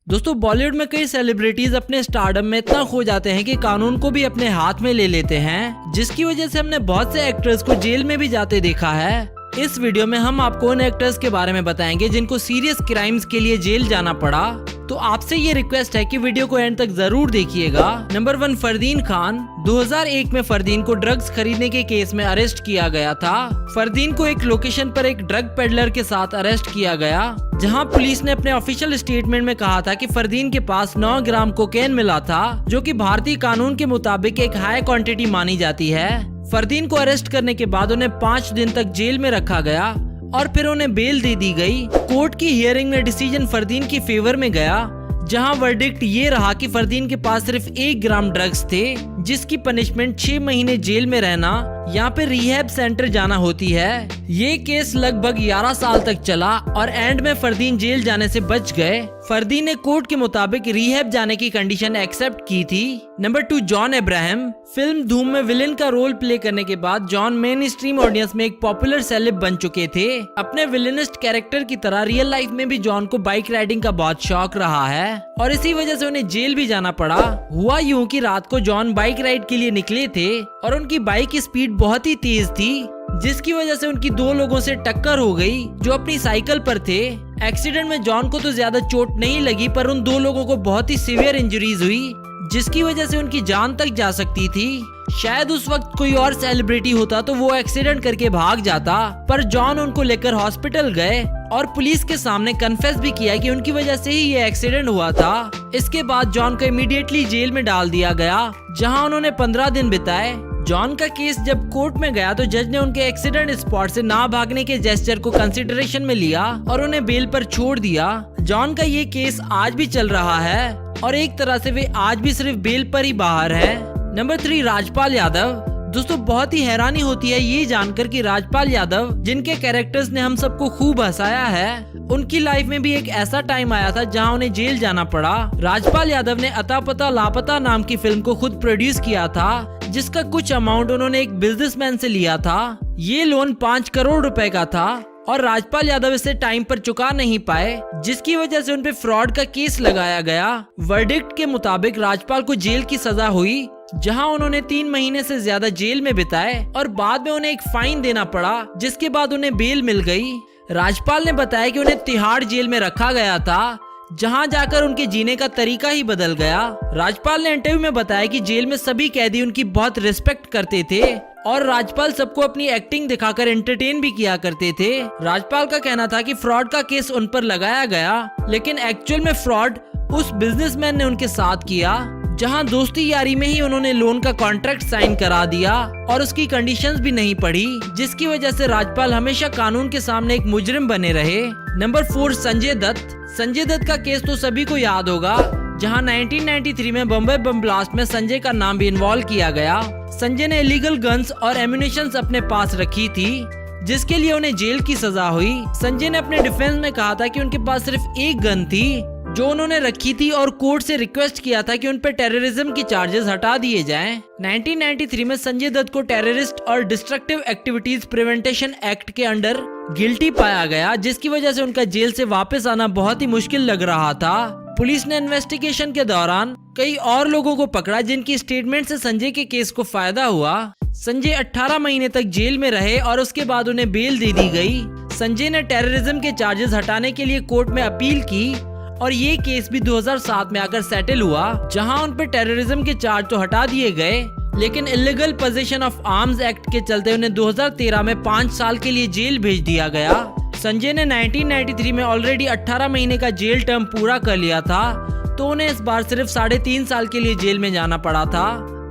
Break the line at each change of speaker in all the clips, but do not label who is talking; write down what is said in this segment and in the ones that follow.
दोस्तों बॉलीवुड में कई सेलिब्रिटीज अपने स्टारडम में इतना खो जाते हैं कि कानून को भी अपने हाथ में ले लेते हैं, जिसकी वजह से हमने बहुत से एक्टर्स को जेल में भी जाते देखा है। इस वीडियो में हम आपको उन एक्टर्स के बारे में बताएंगे जिनको सीरियस क्राइम्स के लिए जेल जाना पड़ा। तो आपसे ये रिक्वेस्ट है कि वीडियो को एंड तक जरूर देखिएगा। नंबर 1, फरदीन खान। 2001 में फरदीन को ड्रग्स खरीदने के केस में अरेस्ट किया गया था। फरदीन को एक लोकेशन पर एक ड्रग पेडलर के साथ अरेस्ट किया गया, जहां पुलिस ने अपने ऑफिशियल स्टेटमेंट में कहा था कि फरदीन के पास 9 ग्राम कोकेन मिला था, जो कि भारतीय कानून के मुताबिक एक हाई क्वांटिटी मानी जाती है। फरदीन को अरेस्ट करने के बाद उन्हें 5 दिन तक जेल में रखा गया और फिर उन्हें बेल दे दी गई। कोर्ट की हियरिंग में डिसीजन फरदीन की फेवर में गया, जहां वर्डिक्ट ये रहा कि फरदीन के पास सिर्फ 1 ग्राम ड्रग्स थे, जिसकी पनिशमेंट 6 महीने जेल में रहना यहाँ पे रिहैब सेंटर जाना होती है। ये केस लगभग 11 साल तक चला और एंड में फरदीन जेल जाने से बच गए। फरदीन ने कोर्ट के मुताबिक रिहैब जाने की कंडीशन एक्सेप्ट की थी। Number 2, John Abraham. फिल्म धूम में विलेन का रोल प्ले करने के बाद जॉन मेन स्ट्रीम ऑडियंस में एक पॉपुलर सेलेब बन चुके थे। अपने विलेनिस्ट कैरेक्टर की तरह रियल लाइफ में भी जॉन को बाइक राइडिंग का बहुत शौक रहा है और इसी वजह से उन्हें जेल भी जाना पड़ा। हुआ यूं कि रात को जॉन बाइक राइड के लिए निकले थे और उनकी बाइक की स्पीड बहुत ही तेज थी, जिसकी वजह से उनकी 2 लोगों से टक्कर हो गई जो अपनी साइकिल पर थे। एक्सीडेंट में जॉन को तो ज्यादा चोट नहीं लगी, पर उन 2 लोगों को बहुत ही सीवियर इंजरीज हुई, जिसकी वजह से उनकी जान तक जा सकती थी। शायद उस वक्त कोई और सेलिब्रिटी होता तो वो एक्सीडेंट करके भाग जाता, पर जॉन उनको लेकर हॉस्पिटल गए और पुलिस के सामने कन्फेस भी किया कि उनकी वजह से ही ये एक्सीडेंट हुआ था। इसके बाद जॉन को इमीडिएटली जेल में डाल दिया गया, जहां उन्होंने 15 दिन बिताए। जॉन का केस जब कोर्ट में गया तो जज ने उनके एक्सीडेंट स्पॉट से ना भागने के जेस्चर को कंसिडरेशन में लिया और उन्हें बेल पर छोड़ दिया। जॉन का ये केस आज भी चल रहा है और एक तरह से वे आज भी सिर्फ बेल पर ही बाहर है। नंबर 3, राजपाल यादव। दोस्तों बहुत ही हैरानी होती है ये जानकर कि राजपाल यादव, जिनके कैरेक्टर्स ने हम सबको खूब हंसाया है, उनकी लाइफ में भी एक ऐसा टाइम आया था जहां उन्हें जेल जाना पड़ा। राजपाल यादव ने अता पता लापता नाम की फिल्म को खुद प्रोड्यूस किया था, जिसका कुछ अमाउंट उन्होंने एक बिजनेसमैन से लिया था। ये लोन 5 करोड़ रुपए का था और राजपाल यादव इसे टाइम पर चुका नहीं पाए, जिसकी वजह से उनपे फ्रॉड का केस लगाया गया। वर्डिक्ट के मुताबिक राजपाल को जेल की सजा हुई, जहां उन्होंने 3 महीने से ज्यादा जेल में बिताए और बाद में उन्हें एक फाइन देना पड़ा, जिसके बाद उन्हें बेल मिल गई। राजपाल ने बताया कि उन्हें तिहाड़ जेल में रखा गया था, जहां जाकर उनके जीने का तरीका ही बदल गया। राजपाल ने इंटरव्यू में बताया कि जेल में सभी कैदी उनकी बहुत रिस्पेक्ट करते थे और राजपाल सबको अपनी एक्टिंग दिखाकर एंटरटेन भी किया करते थे। राजपाल का कहना था कि फ्रॉड का केस उन पर लगाया गया, लेकिन एक्चुअल में फ्रॉड उस बिजनेसमैन ने उनके साथ किया, जहां दोस्ती यारी में ही उन्होंने लोन का कॉन्ट्रैक्ट साइन करा दिया और उसकी कंडीशंस भी नहीं पढ़ी, जिसकी वजह से राजपाल हमेशा कानून के सामने एक मुजरिम बने रहे। नंबर 4, संजय दत्त। संजय दत्त का केस तो सभी को याद होगा, जहां 1993 में बम्बई बम ब्लास्ट में संजय का नाम भी इन्वॉल्व किया गया। संजय ने इलीगल गन्स और एम्यूनिशंस अपने पास रखी थी, जिसके लिए उन्हें जेल की सजा हुई। संजय ने अपने डिफेंस में कहा था कि उनके पास सिर्फ 1 गन थी जो उन्होंने रखी थी और कोर्ट से रिक्वेस्ट किया था कि उन पर टेररिज्म की चार्जेस हटा दिए जाएं। 1993 में संजय दत्त को टेररिस्ट और डिस्ट्रक्टिव एक्टिविटीज प्रिवेंटेशन एक्ट के अंडर गिल्टी पाया गया, जिसकी वजह से उनका जेल से वापस आना बहुत ही मुश्किल लग रहा था। पुलिस ने इन्वेस्टिगेशन के दौरान कई और लोगों को पकड़ा, जिनकी स्टेटमेंट से संजय के केस को फायदा हुआ। संजय 18 महीने तक जेल में रहे और उसके बाद उन्हें बेल दे दी गई। संजय ने टेररिज्म के चार्जेस हटाने के लिए कोर्ट में अपील की और ये केस भी 2007 में आकर सेटल हुआ, जहां उन पर टेररिज्म के चार्ज तो हटा दिए गए, लेकिन illegal position of arms act के चलते उन्हें 2013 में 5 साल के लिए जेल भेज दिया गया। संजय ने 1993 में ऑलरेडी 18 महीने का जेल टर्म पूरा कर लिया था, तो उन्हें इस बार सिर्फ 3.5 साल के लिए जेल में जाना पड़ा था।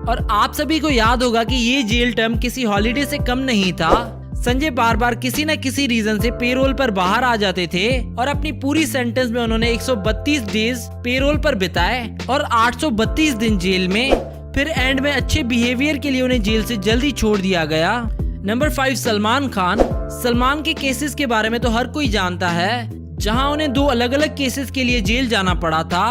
और आप सभी को याद होगा कि ये जेल टर्म किसी हॉलीडे से कम नहीं था। संजय बार बार किसी न किसी रीजन से पेरोल पर बाहर आ जाते थे और अपनी पूरी सेंटेंस में उन्होंने 132 डेज पेरोल पर बिताए और 832 दिन जेल में। फिर एंड में अच्छे बिहेवियर के लिए उन्हें जेल से जल्दी छोड़ दिया गया। नंबर 5, सलमान खान। सलमान के केसेस के बारे में तो हर कोई जानता है, जहां उन्हें 2 अलग अलग केसेस के लिए जेल जाना पड़ा था।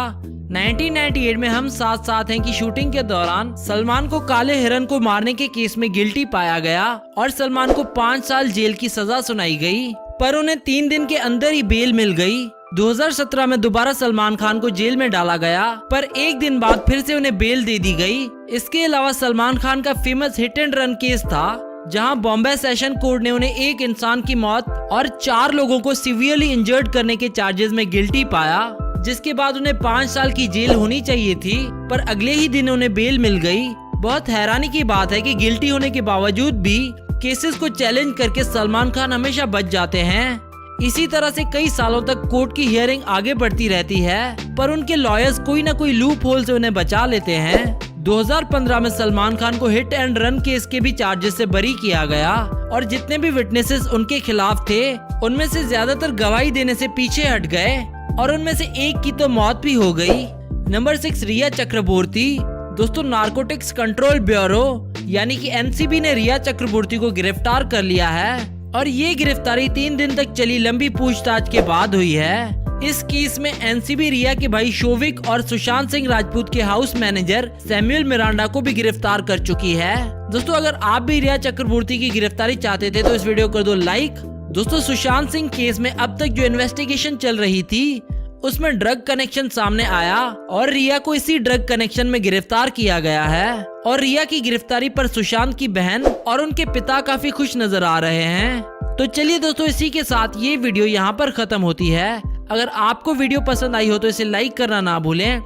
1998 में हम साथ साथ हैं की शूटिंग के दौरान सलमान को काले हिरन को मारने के केस में गिल्टी पाया गया और सलमान को 5 साल जेल की सजा सुनाई गई, पर उन्हें 3 दिन के अंदर ही बेल मिल गई। 2017 में दोबारा सलमान खान को जेल में डाला गया, पर एक दिन बाद फिर से उन्हें बेल दे दी गई। इसके अलावा सलमान खान का famous hit and run case था, जहां बॉम्बे सेशन कोर्ट ने उन्हें एक इंसान की मौत और 4 लोगों को सीवियरली इंजर्ड करने के चार्जेस में गिल्टी पाया, जिसके बाद उन्हें 5 साल की जेल होनी चाहिए थी, पर अगले ही दिन उन्हें बेल मिल गई। बहुत हैरानी की बात है कि गिल्टी होने के बावजूद भी केसेस को चैलेंज करके सलमान खान हमेशा बच जाते हैं। इसी तरह से कई सालों तक कोर्ट की हियरिंग आगे बढ़ती रहती है, पर उनके लॉयर्स कोई न कोई लूप होल से उन्हें बचा लेते हैं। 2015 में सलमान खान को हिट एंड रन केस के भी चार्जेस से बरी किया गया, और जितने भी विटनेसेस उनके खिलाफ थे उनमें से ज्यादातर गवाही देने से पीछे हट गए, और उनमें से एक की तो मौत भी हो गई। नंबर 6, रिया चक्रबोर्ती। दोस्तों, नारकोटिक्स कंट्रोल ब्यूरो यानी कि एनसीबी ने रिया चक्रबोर्ती को गिरफ्तार कर लिया है, और ये गिरफ्तारी 3 दिन तक चली लंबी पूछताछ के बाद हुई है। इस केस में एनसीबी रिया के भाई शोविक और सुशांत सिंह राजपूत के हाउस मैनेजर सैमुअल मिरांडा को भी गिरफ्तार कर चुकी है। दोस्तों, अगर आप भी रिया चक्रबोर्ती की गिरफ्तारी चाहते थे तो इस वीडियो को कर दो लाइक। दोस्तों, सुशांत सिंह केस में अब तक जो इन्वेस्टिगेशन चल रही थी उसमें ड्रग कनेक्शन सामने आया, और रिया को इसी ड्रग कनेक्शन में गिरफ्तार किया गया है। और रिया की गिरफ्तारी पर सुशांत की बहन और उनके पिता काफी खुश नजर आ रहे हैं। तो चलिए दोस्तों, इसी के साथ ये वीडियो यहाँ पर खत्म होती है। अगर आपको वीडियो पसंद आई हो तो इसे लाइक करना ना भूलें,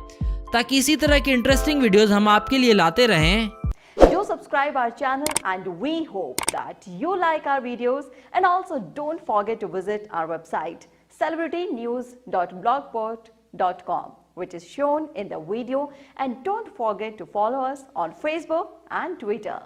ताकि इसी तरह की इंटरेस्टिंग वीडियोस हम आपके लिए लाते रहें।
Do subscribe our channel and we hope that you like our videos, and also don't forget to visit our website celebritynews.blogspot.com, which is shown in the video, and don't forget to follow us on Facebook and Twitter.